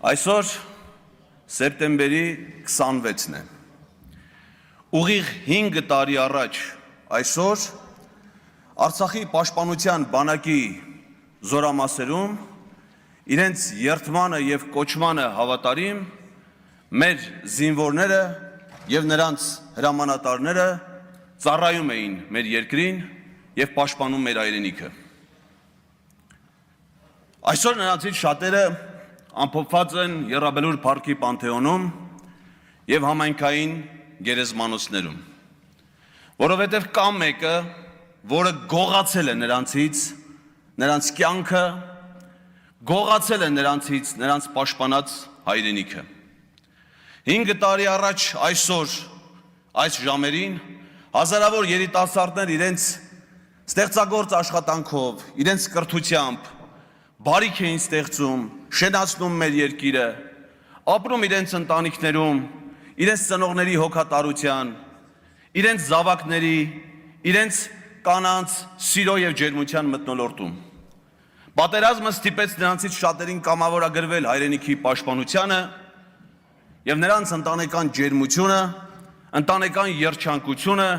Այսօր սեպտեմբերի 26-ն է։ Ուղիղ 5 տարի առաջ այսօր Արցախի պաշտպանության բանակի զորամասերում իրենց երթմանը եւ կոչմանը հավատարիմ մեր զինվորները եւ նրանց հրամանատարները ծառայում էին մեր երկրին եւ պաշտպանում մեր հայրենիքը։ Այսօր նրանցից շատերը ամփոփված են Եռաբելուր парքի Պանթեոնում եւ համայնքային գերեզմանոցներում, որովհետեւ կա մեկը, որը գողացել է նրանցից, նրանց կյանքը, գողացել է նրանցից, նրանց պաշտպանած հայրենիքը։ 5 տարի առաջ այսօր այս ժամերին հազարավոր երիտասարդներ իրենց ստեղծագործ աշխատանքով, իրենց կրթությամբ բարիք էին ստեղծում, շենացնում մեր երկիրը, ապրում իրենց ընտանիքներում, իրենց ծնողների հոգատարության, իրենց զավակների, իրենց կանանց սիրո եւ ջերմության մթնոլորտում։ Պատերազմը ստիպեց նրանցից շատերին կամավորագրվել հայրենիքի պաշտպանությանը եւ նրանց ընտանեկան ջերմությունը, ընտանեկան երջանկությունը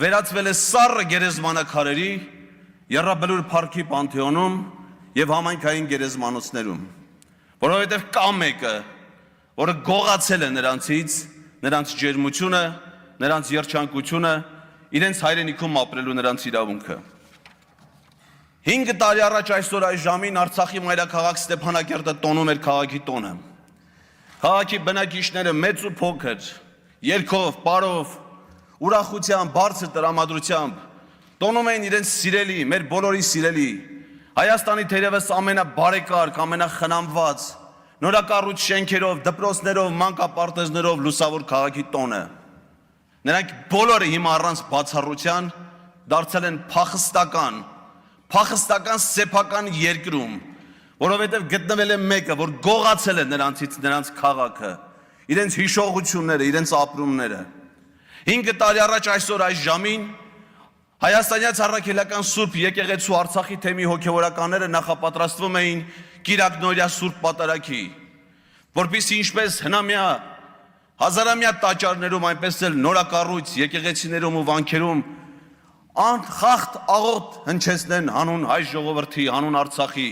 վերածվել է սառը գերեզմանակարերի Եռաբելուր парքի Պանթեոնում եւ համայնքային գերեզմանոցներում, որովհետեւ կա մեկը, որը գողացել է նրանցից, նրանց ջերմությունը, նրանց երջանկությունը, իրենց հայրենիքում ապրելու նրանց իրավունքը։ 5 տարի առաջ այսօր այս ժամին Արցախի մայրաքաղաք Ստեփանակերտը տոնում էր քաղաքի տոնը։ Քաղաքի բնակիչները մեծ ու փոքր, երգով, պարով, ուրախությամբ, բարձր տրամադրությամբ տոնում էին իրենց սիրելի, մեր բոլորի սիրելի Հայաստանի թերևս ամենաբարեկարգ, ամենախնամված, նորակառույց շենքերով, դպրոցներով, մանկապարտեզներով լուսավոր քաղաքի տոնը։ Նրանք բոլորը հիմա առանց բացառության դարձել են փախստական սեփական երկրում, որովհետև գտնվել է մեկը, որ գողացել է նրանցից, նրանց քաղաքը, իրենց հիշողությունները, իրենց ապրումները։ 5 տարի առաջ այսօր այս ժամին Հայաստանյաց առաքելական Սուրբ եկեղեցու Արցախի թեմի հոգևորականները նախապատրաստվում էին Կիրակնորյա Սուրբ Պատարագի, որպեսզի ինչպես հնամյա հազարամյա տաճարներում, այնպես էլ նորակառույց եկեղեցիներում ու վանքերում անխախտ աղոթ հնչեցնեն հանուն հայ ժողովրդի, հանուն Արցախի,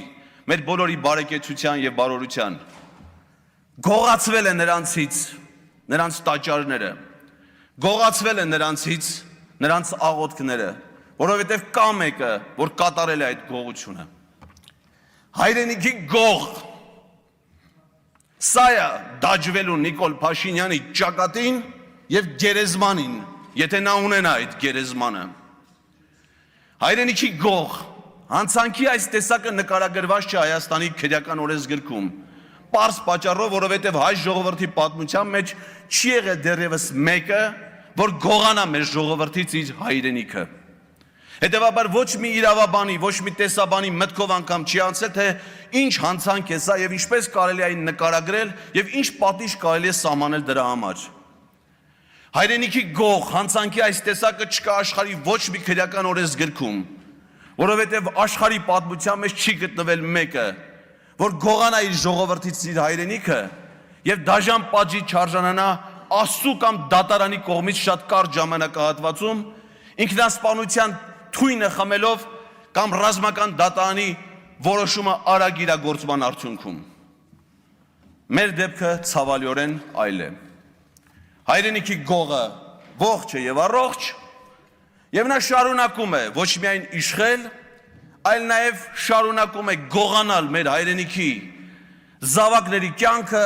մեր բոլորի բարեկեցության եւ բարօրության։ Գողացվել է նրանցից, նրանց տաճարները, գողացվել է նրանցից նրանց աղոթքները, որովհետև կա մեկը, որ կատարել է այդ գողությունը։ Հայրենիքի գող, սա է դաջվելու Նիկոլ Փաշինյանի ճակատին եւ գերեզմանին, եթե նա ունենա այդ գերեզմանը։ Հայրենիքի գող, հանցանքի այս տեսակը նկարագրված չէ Հայաստանի քրեական օրենսգրքում, պարզ պատճառով, որովհետև հայ ժողովրդի պատմության մեջ չի եղել դեռևս մեկը, որ գողանա մեր ժողովրդից իր հայրենիքը։ Հետևաբար ոչ մի իրավաբանի, ոչ մի տեսաբանի մտքով անգամ չի անցել, թե ինչ հանցանք է սա եւ ինչպես կարելի է այն նկարագրել եւ ինչ պատիժ կարելի է սահմանել դրա համար։ Հայրենիքի գող, հանցանքի այս տեսակը չկա աշխարհի ոչ մի քրեական օրենսգրքում, որովհետեւ աշխարհի պատմության մեջ չի գտնվել մեկը, որ գողանա իր ժողովրդից իր հայրենիքը եւ դաժան պատժի չարժանանա Աստծու կամ դատարանի կողմից շատ կարճ ժամանակահատվածում ինքնասպանության թույնը խմելով կամ ռազմական դատարանի որոշումը արագ իրագործման արդյունքում։ Մեր դեպքը ցավալիորեն այլ է։ Հայրենիքի գողը ողջ է եւ առողջ, եւ նա շարունակում է ոչ միայն իշխել, այլ նաեւ շարունակում է գողանալ մեր հայրենիքի զավակների կյանքը,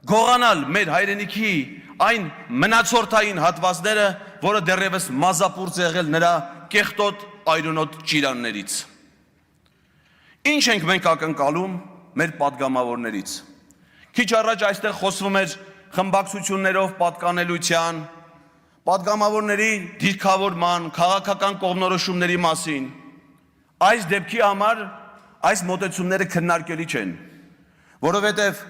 գողանալ մեր հայրենիքի այն մնացորդային հատվածները, որը դեռևս մազապուրծ եղել նրա կեղտոտ այրունոտ ճիրաններից։ Ինչ ենք մենք ակնկալում մեր պատգամավորներից։ Քիչ առաջ այստեղ խոսվում էր խմբակցություններով պատկանելության, պատգամավորների դիրքավորման, քաղաքական կողմնորոշումների մասին։ Այս դեպքի համար այս մոտեցումները քննարկելի չեն, որովհետև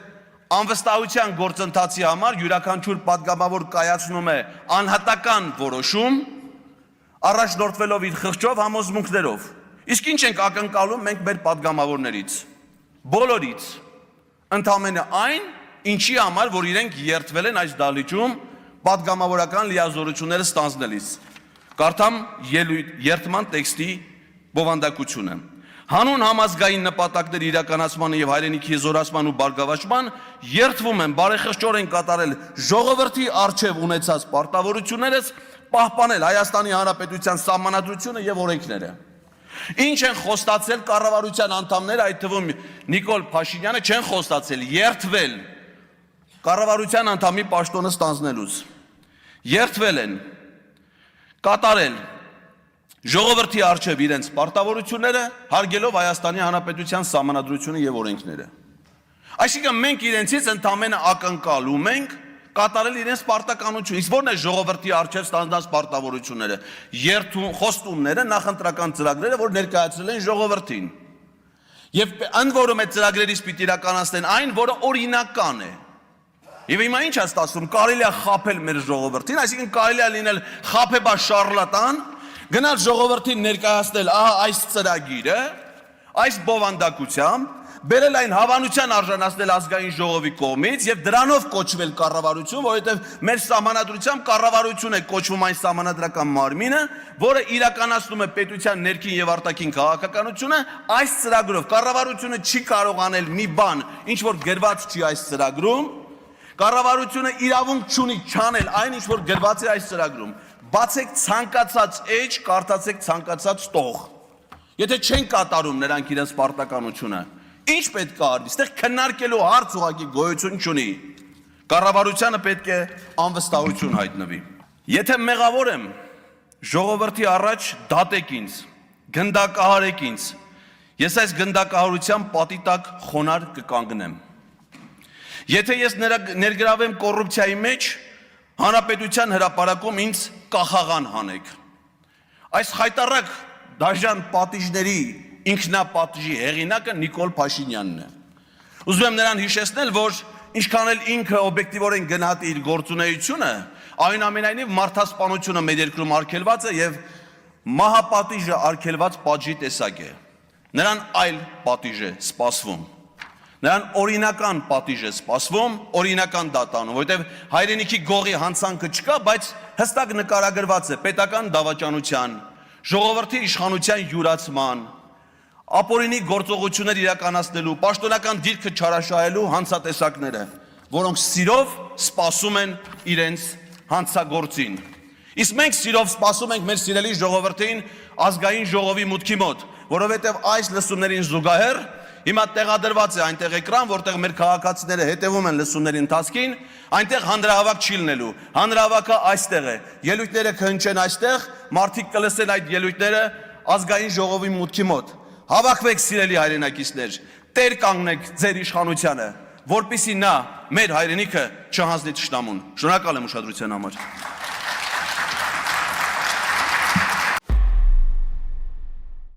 անվստահության գործընթացի համար յուրաքանչյուր պատգամավոր կայացնում է անհատական որոշում, առաջնորդվելով իր խղճով համոզմունքներով։ Իսկ ինչ ենք ակնկալում մենք մեր պատգամավորներից, բոլորից, ընդամենը այն, ինչի համար, որ իրենք երթվել են այս դահլիճում պատգամավորական լիազորությունները ստանձնելիս։ Կարդամ երթման տեքստի բովանդակությունը։ Հանուն համազգային նպատակների իրականացման եւ հայրենիքի զորացման ու բարգավաճման երթվում են բարեխղճորեն կատարել ժողովրդի արժեվ ունեցած պարտավորություններս, պահպանել Հայաստանի Հանրապետության սահմանադրությունը եւ օրենքները։ Ինչ են խոստացել կառավարության անդամները, այդ թվում Նիկոլ Փաշինյանը, չեն խոստացել երթվել կառավարության անդամի պաշտոնը ստանձնելուց։ Երթվել են կատարել ժողովրդի արժեվ իրենց պարտավորությունները, հարգելով Հայաստանի Հանրապետության սահմանադրությունը եւ օրենքները։ Այսինքն մենք իրենցից ընդամենը ակնկալում ենք կատարել իրենց պարտականություն, իսկ ո՞րն է ժողովրդի արժեվ ստանձնած պարտավորությունները, խոստումները, նախընտրական ծրագրերը, որ ներկայացրել են ժողովրդին։ Եվ ընդ որում այդ ծրագրերից պիտի իրականացնեն այն, որը օրինական է։ Եվ հիմա ինչ է ստացվում, կարելի է խաբել մեր ժողովրդին, այսինքն կարելի է լինել խաբեբա շարլատան, գնալ ժողովրդին ներկայացնել ահա այս ծրագիրը, այս բովանդակությամբ, բերել այն հավանության արժանացնել ազգային ժողովի կողմից եւ դրանով կոչվել կառավարություն, որովհետեւ մեր սահմանադրությամբ կառավարություն է կոչվում այն սահմանադրական մարմինը, որը իրականացնում է պետության ներքին եւ արտաքին քաղաքականությունը, այս ծրագրով կառավարությունը չի կարող անել մի բան, ինչ որ գրված չի այս ծրագրում, կառավարությունը իրավունք չունի չանել այն, ինչ որ գրված է այս ծրագրում։ Բացեք ցանկացած էջ, կարդացեք ցանկացած տող։ Եթե չեն կատարում նրանք իրենց պարտականությունը, ինչ պետք է արվի, այստեղ քննարկելու հարց ուղղակի գոյություն չունի։ Կառավարությանը պետք է անվստահություն հայտնվի։ Եթե մեղավոր եմ, ժողովրդի առաջ դատեք ինձ, գնդակահարեք ինձ, ես այս գնդակահարության պատի տակ խոնարհ կկանգնեմ։ Եթե ես ներգրավեմ կոռուպցիայի մեջ, հանրապետության հրապարակում ինձ կախաղան հանեք։ Այս խայտառակ դաժան պատիժների ինքնապատիժի հեղինակը Նիկոլ Փաշինյանն է։ Ուզում եմ նրան հիշեցնել, որ ինչքան էլ ինքը օբյեկտիվորեն գնահատի իր գործունեությունը, այնուամենայնիվ մարդասպանությունը մեր երկրում արգելված է եւ մահապատիժը արգելված պատժի տեսակ է։ Նրան այլ պատիժ է սպասվում։ Նրան օրինական պատիժ է սպասվում, օրինական դատանում, որովհետև հայրենիքի գողի հանցանքը չկա, բայց հստակ նկարագրված է պետական դավաճանության, ժողովրդի իշխանության յուրացման, ապօրինի գործողություններ իրականացնելու, պաշտոնական դիրքը չարաշահելու հանցատեսակները, որոնք սիրով սպասում են իրենց հանցագործին։ Իսկ մենք սիրով սպասում ենք մեր սիրելի ժողովրդին ազգային ժողովի մուտքի մոտ, որովհետև այս լսումներին զուգահեռ հիմա տեղադրված է այնտեղ էկրան, որտեղ մեր քաղաքացիները հետևում են լսումների ընթացքին, այնտեղ հանրահավաք չի լինելու, հանրահավաքը այստեղ է, ելույթները կհնչեն այստեղ, մարդիկ կլսեն այդ ելույթները ազգային ժողովի մուտքի մոտ։ Հավաքվեք սիրելի հայրենակիցներ, տեր կանգնեք ձեր իշխանությանը, որպեսզի նա մեր հայրենիքը չհանձնի թշնամուն։ Շնորհակալ եմ ուշադրության համար։